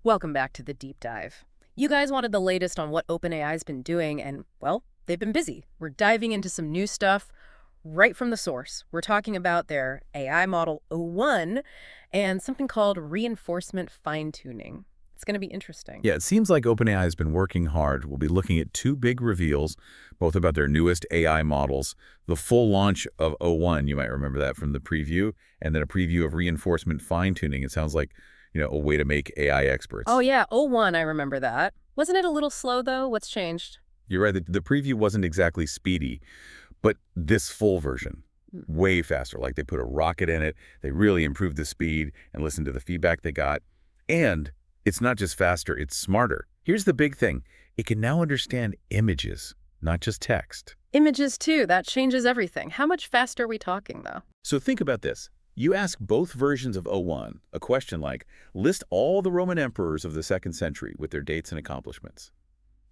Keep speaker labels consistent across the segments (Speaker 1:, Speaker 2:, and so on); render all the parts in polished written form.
Speaker 1: Welcome back to the deep dive. You guys wanted the latest on what OpenAI's been doing, and, well, they've been busy. We're diving into some new stuff right from the source. We're talking about their AI model O1 and something called reinforcement fine-tuning. It's going to be interesting.
Speaker 2: Yeah, it seems like OpenAI has been working hard. We'll be looking at two big reveals, both about their newest AI models, the full launch of O1, you might remember that from the preview, and then a preview of reinforcement fine-tuning. It sounds like, a way to make AI
Speaker 1: Oh,
Speaker 2: experts.
Speaker 1: yeah, O1, I remember that. Wasn't it a little slow, though? What's changed?
Speaker 2: You're right, the preview wasn't exactly speedy, but this full version,
Speaker 1: Hmm.
Speaker 2: way faster. Like they put a rocket in it, they really improved the speed and listened to the feedback they got. And it's not just faster, it's smarter. Here's the big thing. It can now understand images, not just text.
Speaker 1: Images, too. That changes everything. How much faster are we talking, though?
Speaker 2: So think about this. You ask both versions of O1 a question like, list all the Roman emperors of the 2nd century with their dates and accomplishments.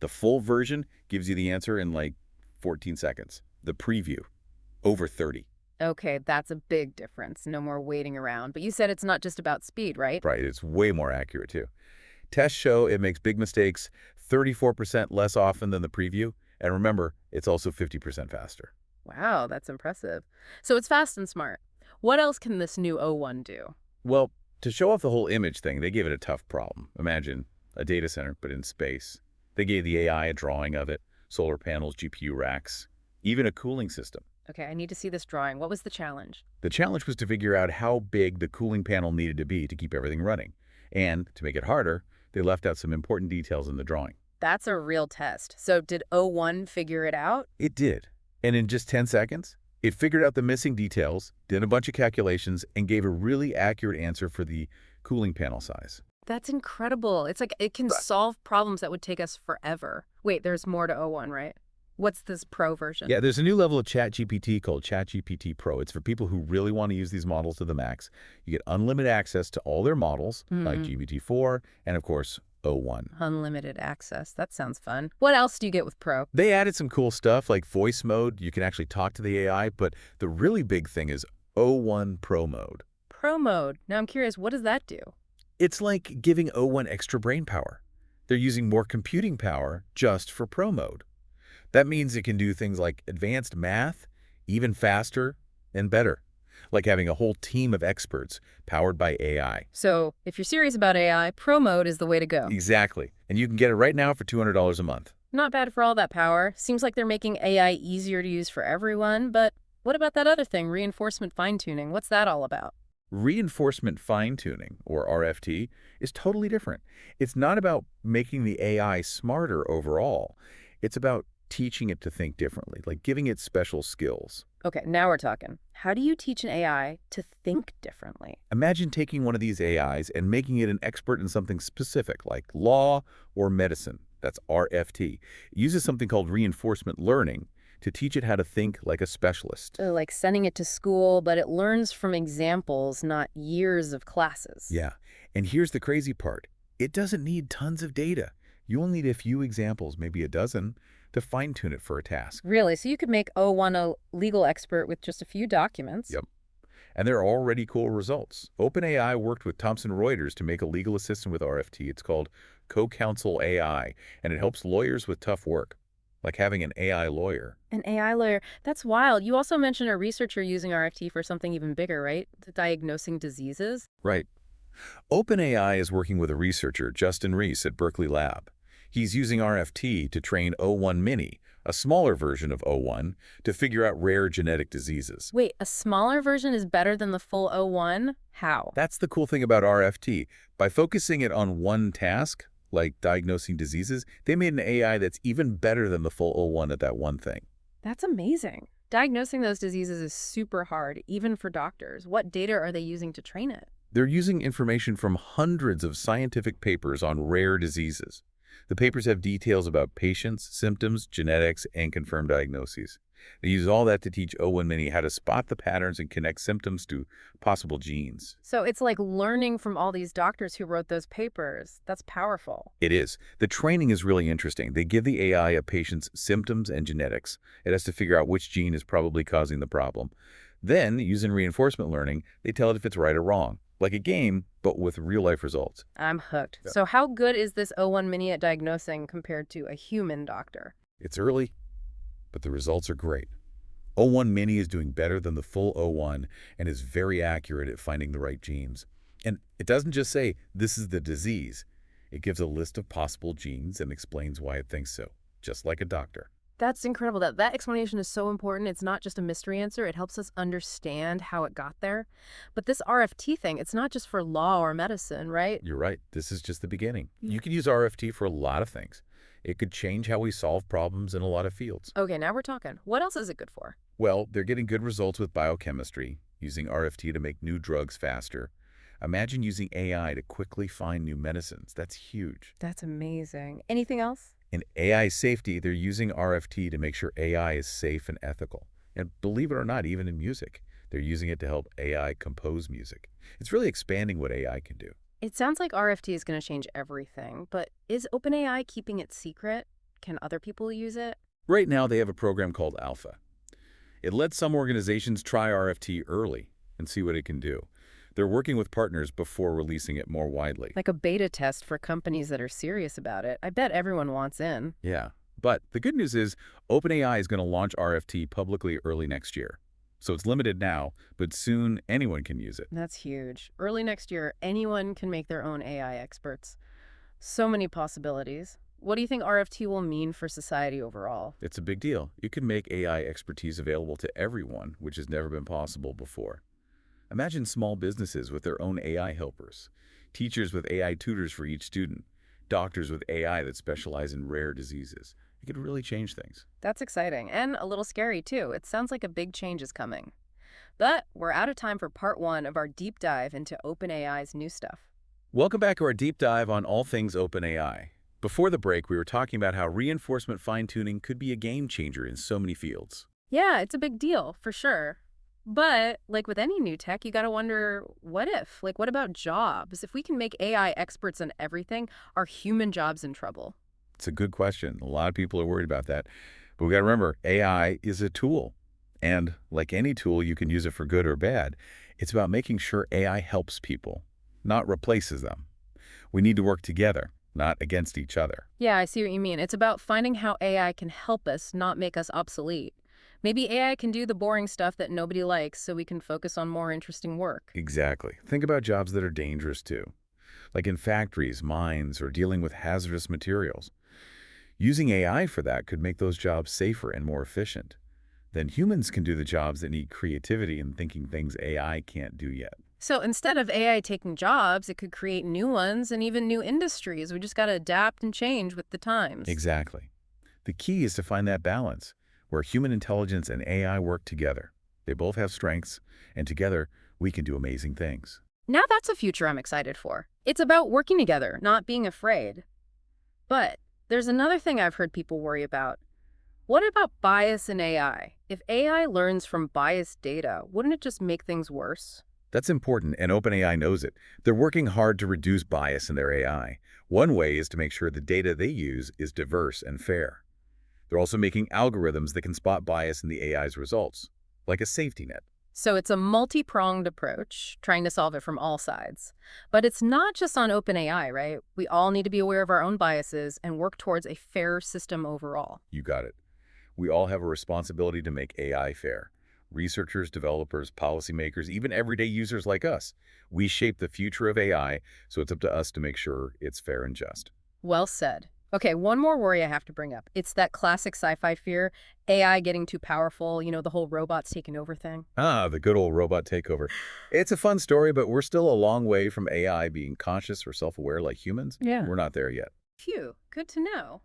Speaker 2: The full version gives you the answer in like 14 seconds. The preview, over 30.
Speaker 1: Okay, that's a big difference. No more waiting around. But you said it's not just about speed, right?
Speaker 2: Right, it's way more accurate too. Tests show it makes big mistakes 34% less often than the preview. And remember, it's also 50% faster.
Speaker 1: Wow, that's impressive. So it's fast and smart. What else can this new O1 do?
Speaker 2: Well, to show off the whole image thing, they gave it a tough problem. Imagine a data center, but in space. They gave the AI a drawing of it, solar panels, GPU racks, even a cooling system.
Speaker 1: Okay, I need to see this drawing. What was the challenge?
Speaker 2: The challenge was to figure out how big the cooling panel needed to be to keep everything running. And to make it harder, they left out some important details in the drawing.
Speaker 1: That's a real test. So did O1 figure it out?
Speaker 2: It did. And in just 10 seconds, it figured out the missing details, did a bunch of calculations, and gave a really accurate answer for the cooling panel size.
Speaker 1: That's incredible. It's like it can solve problems that would take us forever. Wait, there's more to O1, right? What's this pro version?
Speaker 2: Yeah, there's a new level of ChatGPT called ChatGPT Pro. It's for people who really want to use these models to the max. You get unlimited access to all their models, like GPT-4, and of course, O1.
Speaker 1: Unlimited access. That sounds fun. What else do you get with Pro?
Speaker 2: They added some cool stuff like voice mode. You can actually talk to the AI, but the really big thing is O1 Pro mode.
Speaker 1: Pro mode. Now I'm curious, what does that do?
Speaker 2: It's like giving O1 extra brain power. They're using more computing power just for Pro mode. That means it can do things like advanced math, even faster and better, like having a whole team of experts powered by AI.
Speaker 1: So if you're serious about AI, Pro mode is the way to go.
Speaker 2: Exactly. And you can get it right now for $200 a month.
Speaker 1: Not bad for all that power. Seems like they're making AI easier to use for everyone, but what about that other thing, reinforcement fine-tuning? What's that all about?
Speaker 2: Reinforcement fine-tuning, or RFT, is totally different. It's not about making the AI smarter overall. It's about teaching it to think differently, like giving it special skills.
Speaker 1: Okay, now we're talking. How do you teach an AI to think differently?
Speaker 2: Imagine taking one of these AIs and making it an expert in something specific, like law or medicine. That's RFT. It uses something called reinforcement learning to teach it how to think like a specialist.
Speaker 1: Like sending it to school, but it learns from examples, not years of classes.
Speaker 2: Yeah, and here's the crazy part. It doesn't need tons of data. You only need a few examples, maybe a dozen, to fine-tune it for a task.
Speaker 1: Really? So you could make O1 a legal expert with just a few documents?
Speaker 2: Yep. And there are already cool results. OpenAI worked with Thomson Reuters to make a legal assistant with RFT. It's called Co-Counsel AI, and it helps lawyers with tough work, like having an AI lawyer.
Speaker 1: An AI lawyer. That's wild. You also mentioned a researcher using RFT for something even bigger, right? Diagnosing diseases?
Speaker 2: Right. OpenAI is working with a researcher, Justin Reese, at Berkeley Lab. He's using RFT to train O1 Mini, a smaller version of O1, to figure out rare genetic diseases.
Speaker 1: Wait, a smaller version is better than the full O1? How?
Speaker 2: That's the cool thing about RFT. By focusing it on one task, like diagnosing diseases, they made an AI that's even better than the full O1 at that one thing.
Speaker 1: That's amazing. Diagnosing those diseases is super hard, even for doctors. What data are they using to train it?
Speaker 2: They're using information from hundreds of scientific papers on rare diseases. The papers have details about patients, symptoms, genetics, and confirmed diagnoses. They use all that to teach O1 Mini how to spot the patterns and connect symptoms to possible genes.
Speaker 1: So it's like learning from all these doctors who wrote those papers. That's powerful.
Speaker 2: It is. The training is really interesting. They give the AI a patient's symptoms and genetics. It has to figure out which gene is probably causing the problem. Then, using reinforcement learning, they tell it if it's right or wrong. Like a game, but with real-life results.
Speaker 1: I'm hooked.
Speaker 2: Yeah.
Speaker 1: So how good is this O1 Mini at diagnosing compared to a human doctor?
Speaker 2: It's early, but the results are great. O1 Mini is doing better than the full O1 and is very accurate at finding the right genes. And it doesn't just say, this is the disease. It gives a list of possible genes and explains why it thinks so, just like a doctor.
Speaker 1: That's incredible. That explanation is so important. It's not just a mystery answer. It helps us understand how it got there. But this RFT thing, it's not just for law or medicine, right?
Speaker 2: You're right. This is just the beginning. You could use RFT for a lot of things. It could change how we solve problems in a lot of fields.
Speaker 1: Okay, now we're talking. What else is it good for?
Speaker 2: Well, they're getting good results with biochemistry, using RFT to make new drugs faster. Imagine using AI to quickly find new medicines. That's huge.
Speaker 1: That's amazing. Anything else?
Speaker 2: In AI safety, they're using RFT to make sure AI is safe and ethical. And believe it or not, even in music, they're using it to help AI compose music. It's really expanding what AI can do.
Speaker 1: It sounds like RFT is going to change everything, but is OpenAI keeping it secret? Can other people use it?
Speaker 2: Right now, they have a program called Alpha. It lets some organizations try RFT early and see what it can do. They're working with partners before releasing it more widely.
Speaker 1: Like a beta test for companies that are serious about it. I bet everyone wants in.
Speaker 2: Yeah, but the good news is OpenAI is going to launch RFT publicly early next year. So it's limited now, but soon anyone can use it.
Speaker 1: That's huge. Early next year, anyone can make their own AI experts. So many possibilities. What do you think RFT will mean for society overall?
Speaker 2: It's a big deal. You can make AI expertise available to everyone, which has never been possible before. Imagine small businesses with their own AI helpers, teachers with AI tutors for each student, doctors with AI that specialize in rare diseases. It could really change things.
Speaker 1: That's exciting and a little scary too. It sounds like a big change is coming. But we're out of time for part 1 of our deep dive into OpenAI's new stuff.
Speaker 2: Welcome back to our deep dive on all things OpenAI. Before the break, we were talking about how reinforcement fine-tuning could be a game changer in so many fields.
Speaker 1: Yeah, it's a big deal, for sure. But like with any new tech, you got to wonder, what if? Like, what about jobs? If we can make AI experts on everything, are human jobs in trouble?
Speaker 2: It's a good question. A lot of people are worried about that. But we got to remember, AI is a tool. And like any tool, you can use it for good or bad. It's about making sure AI helps people, not replaces them. We need to work together, not against each other.
Speaker 1: Yeah, I see what you mean. It's about finding how AI can help us, not make us obsolete. Maybe AI can do the boring stuff that nobody likes so we can focus on more interesting work.
Speaker 2: Exactly. Think about jobs that are dangerous too, like in factories, mines, or dealing with hazardous materials. Using AI for that could make those jobs safer and more efficient. Then humans can do the jobs that need creativity and thinking things AI can't do yet.
Speaker 1: So instead of AI taking jobs, it could create new ones and even new industries. We just got to adapt and change with the times.
Speaker 2: Exactly. The key is to find that balance, where human intelligence and AI work together. They both have strengths, and together we can do amazing things.
Speaker 1: Now that's a future I'm excited for. It's about working together, not being afraid. But there's another thing I've heard people worry about. What about bias in AI? If AI learns from biased data, wouldn't it just make things worse?
Speaker 2: That's important, and OpenAI knows it. They're working hard to reduce bias in their AI. One way is to make sure the data they use is diverse and fair. They're also making algorithms that can spot bias in the AI's results, like a safety net.
Speaker 1: So it's a multi-pronged approach, trying to solve it from all sides. But it's not just on OpenAI, right? We all need to be aware of our own biases and work towards a fair system overall.
Speaker 2: You got it. We all have a responsibility to make AI fair. Researchers, developers, policymakers, even everyday users like us. We shape the future of AI, so it's up to us to make sure it's fair and just.
Speaker 1: Well said. Okay, one more worry I have to bring up. It's that classic sci-fi fear, AI getting too powerful, the whole robots taking over thing.
Speaker 2: Ah, the good old robot takeover. It's a fun story, but we're still a long way from AI being conscious or self-aware like humans.
Speaker 1: Yeah.
Speaker 2: We're not there yet.
Speaker 1: Phew, good to know.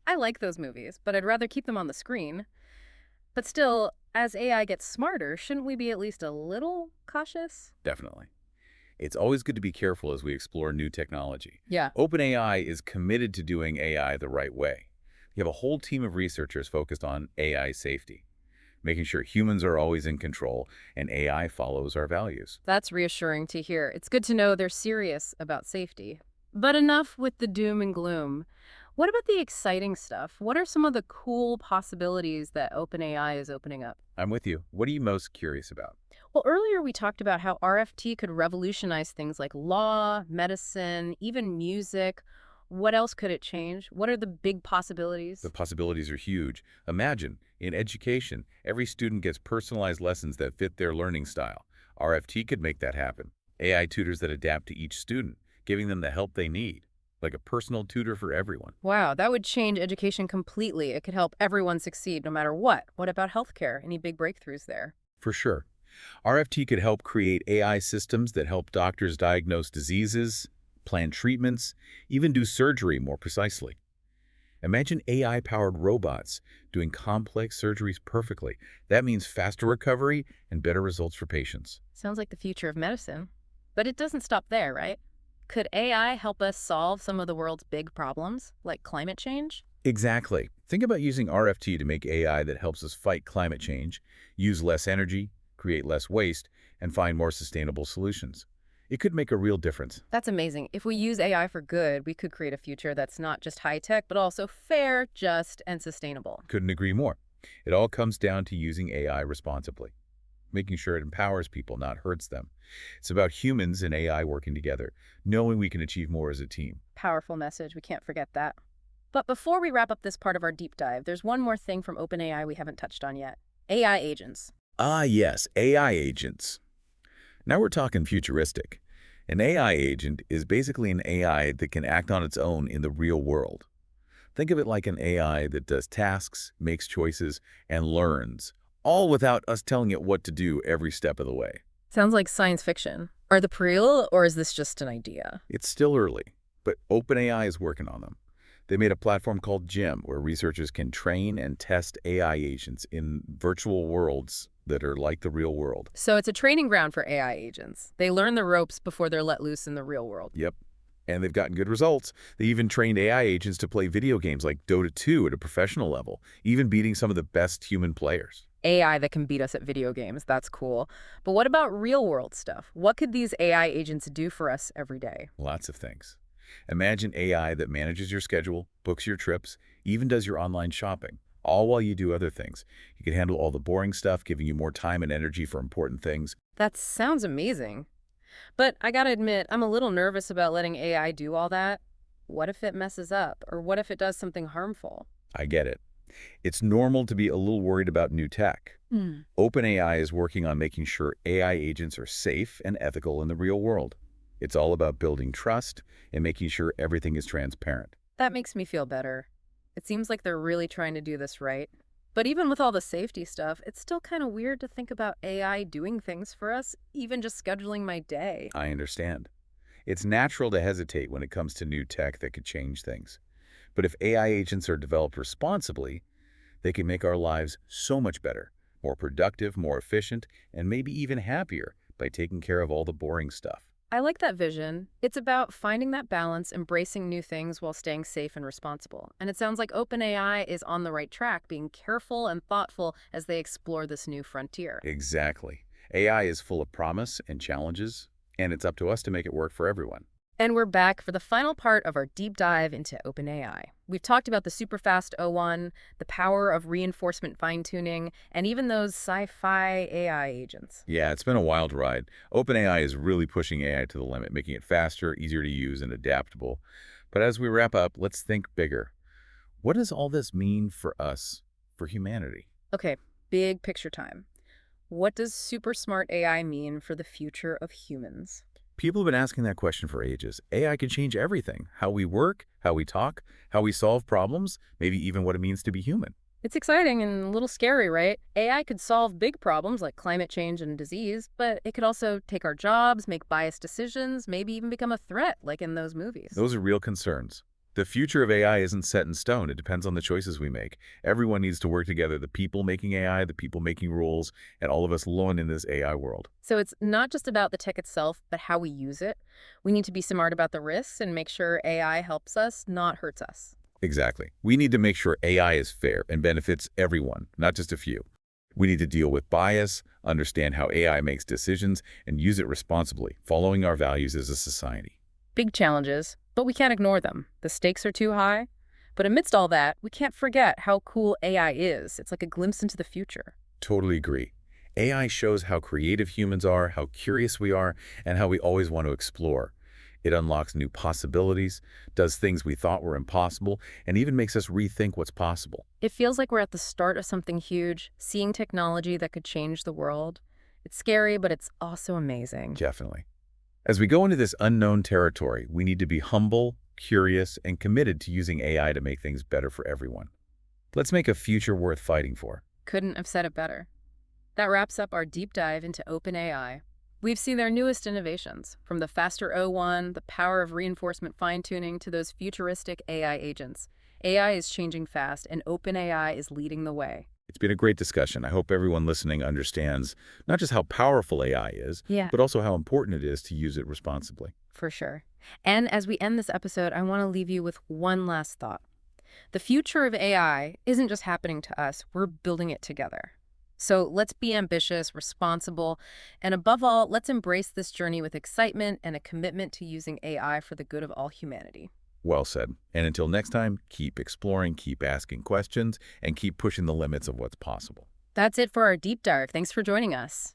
Speaker 1: I like those movies, but I'd rather keep them on the screen. But still, as AI gets smarter, shouldn't we be at least a little cautious?
Speaker 2: Definitely. It's always good to be careful as we explore new technology.
Speaker 1: Yeah.
Speaker 2: OpenAI is committed to doing AI the right way. You have a whole team of researchers focused on AI safety, making sure humans are always in control and AI follows our values.
Speaker 1: That's reassuring to hear. It's good to know they're serious about safety. But enough with the doom and gloom. What about the exciting stuff? What are some of the cool possibilities that OpenAI is opening up?
Speaker 2: I'm with you. What are you most curious about?
Speaker 1: Well, earlier we talked about how RFT could revolutionize things like law, medicine, even music. What else could it change? What are the big
Speaker 2: The
Speaker 1: possibilities?
Speaker 2: possibilities are huge. Imagine, in education, every student gets personalized lessons that fit their learning style. RFT could make that happen. AI tutors that adapt to each student, giving them the help they need, like a personal tutor for everyone.
Speaker 1: Wow, that would change education completely. It could help everyone succeed no matter what. What about healthcare? Any big breakthroughs there?
Speaker 2: For sure. RFT could help create AI systems that help doctors diagnose diseases, plan treatments, even do surgery more precisely. Imagine AI-powered robots doing complex surgeries perfectly. That means faster recovery and better results for patients.
Speaker 1: Sounds like the future of medicine. But it doesn't stop there, right? Could AI help us solve some of the world's big problems, like climate change?
Speaker 2: Exactly. Think about using RFT to make AI that helps us fight climate change, use less energy, create less waste, and find more sustainable solutions. It could make a real difference.
Speaker 1: That's amazing. If we use AI for good, we could create a future that's not just high tech, but also fair, just, and sustainable.
Speaker 2: Couldn't agree more. It all comes down to using AI responsibly, making sure it empowers people, not hurts them. It's about humans and AI working together, knowing we can achieve more as a team.
Speaker 1: Powerful message. We can't forget that. But before we wrap up this part of our deep dive, there's one more thing from OpenAI we haven't touched on yet. AI agents.
Speaker 2: Ah, yes, AI agents. Now we're talking futuristic. An AI agent is basically an AI that can act on its own in the real world. Think of it like an AI that does tasks, makes choices, and learns, all without us telling it what to do every step of the way.
Speaker 1: Sounds like science fiction. Are they real, or is this just an idea?
Speaker 2: It's still early, but OpenAI is working on them. They made a platform called GEM where researchers can train and test AI agents in virtual worlds that are like the real world.
Speaker 1: So it's a training ground for AI agents. They learn the ropes before they're let loose in the real world.
Speaker 2: Yep. And they've gotten good results. They even trained AI agents to play video games like Dota 2 at a professional level, even beating some of the best human players.
Speaker 1: AI that can beat us at video games. That's cool. But what about real world stuff? What could these AI agents do for us every day?
Speaker 2: Lots of things. Imagine AI that manages your schedule, books your trips, even does your online shopping, all while you do other things. You can handle all the boring stuff, giving you more time and energy for important things.
Speaker 1: That sounds amazing. But I gotta admit, I'm a little nervous about letting AI do all that. What if it messes up? Or what if it does something harmful?
Speaker 2: I get it. It's normal to be a little worried about new tech.
Speaker 1: Hmm.
Speaker 2: OpenAI is working on making sure AI agents are safe and ethical in the real world. It's all about building trust and making sure everything is transparent.
Speaker 1: That makes me feel better. It seems like they're really trying to do this right. But even with all the safety stuff, it's still kind of weird to think about AI doing things for us, even just scheduling my day.
Speaker 2: I understand. It's natural to hesitate when it comes to new tech that could change things. But if AI agents are developed responsibly, they can make our lives so much better, more productive, more efficient, and maybe even happier by taking care of all the boring stuff.
Speaker 1: I like that vision. It's about finding that balance, embracing new things while staying safe and responsible. And it sounds like OpenAI is on the right track, being careful and thoughtful as they explore this new frontier.
Speaker 2: Exactly. AI is full of promise and challenges, and it's up to us to make it work for everyone.
Speaker 1: And we're back for the final part of our deep dive into OpenAI. We've talked about the superfast O1, the power of reinforcement fine-tuning, and even those sci-fi AI agents.
Speaker 2: Yeah, it's been a wild ride. OpenAI is really pushing AI to the limit, making it faster, easier to use, and adaptable. But as we wrap up, let's think bigger. What does all this mean for us, for humanity?
Speaker 1: Okay, big picture time. What does super smart AI mean for the future of humans?
Speaker 2: People have been asking that question for ages. AI can change everything. How we work, how we talk, how we solve problems, maybe even what it means to be human.
Speaker 1: It's exciting and a little scary, right? AI could solve big problems like climate change and disease, but it could also take our jobs, make biased decisions, maybe even become a threat like in those movies.
Speaker 2: Those are real concerns. The future of AI isn't set in stone. It depends on the choices we make. Everyone needs to work together, the people making AI, the people making rules, and all of us alone in this AI world.
Speaker 1: So it's not just about the tech itself, but how we use it. We need to be smart about the risks and make sure AI helps us, not hurts us.
Speaker 2: Exactly. We need to make sure AI is fair and benefits everyone, not just a few. We need to deal with bias, understand how AI makes decisions, and use it responsibly, following our values as a society.
Speaker 1: Big challenges, but we can't ignore them. The stakes are too high. But amidst all that, we can't forget how cool AI is. It's like a glimpse into the future.
Speaker 2: Totally agree. AI shows how creative humans are, how curious we are, and how we always want to explore. It unlocks new possibilities, does things we thought were impossible, and even makes us rethink what's possible.
Speaker 1: It feels like we're at the start of something huge, seeing technology that could change the world. It's scary, but it's also amazing.
Speaker 2: Definitely. As we go into this unknown territory, we need to be humble, curious, and committed to using AI to make things better for everyone. Let's make a future worth fighting for.
Speaker 1: Couldn't have said it better. That wraps up our deep dive into OpenAI. We've seen their newest innovations, from the faster O1, the power of reinforcement fine-tuning, to those futuristic AI agents. AI is changing fast, and OpenAI is leading the way.
Speaker 2: It's been a great discussion. I hope everyone listening understands not just how powerful AI is,
Speaker 1: Yeah,
Speaker 2: but also how important it is to use it responsibly.
Speaker 1: for sure. And as we end this episode, I want to leave you with one last thought. The future of AI isn't just happening to us, we're building it together. So let's be ambitious, responsible, and above all, let's embrace this journey with excitement and a commitment to using AI for the good of all humanity.
Speaker 2: Well said. And until next time, keep exploring, keep asking questions, and keep pushing the limits of what's possible.
Speaker 1: That's it for our deep dive. Thanks for joining us.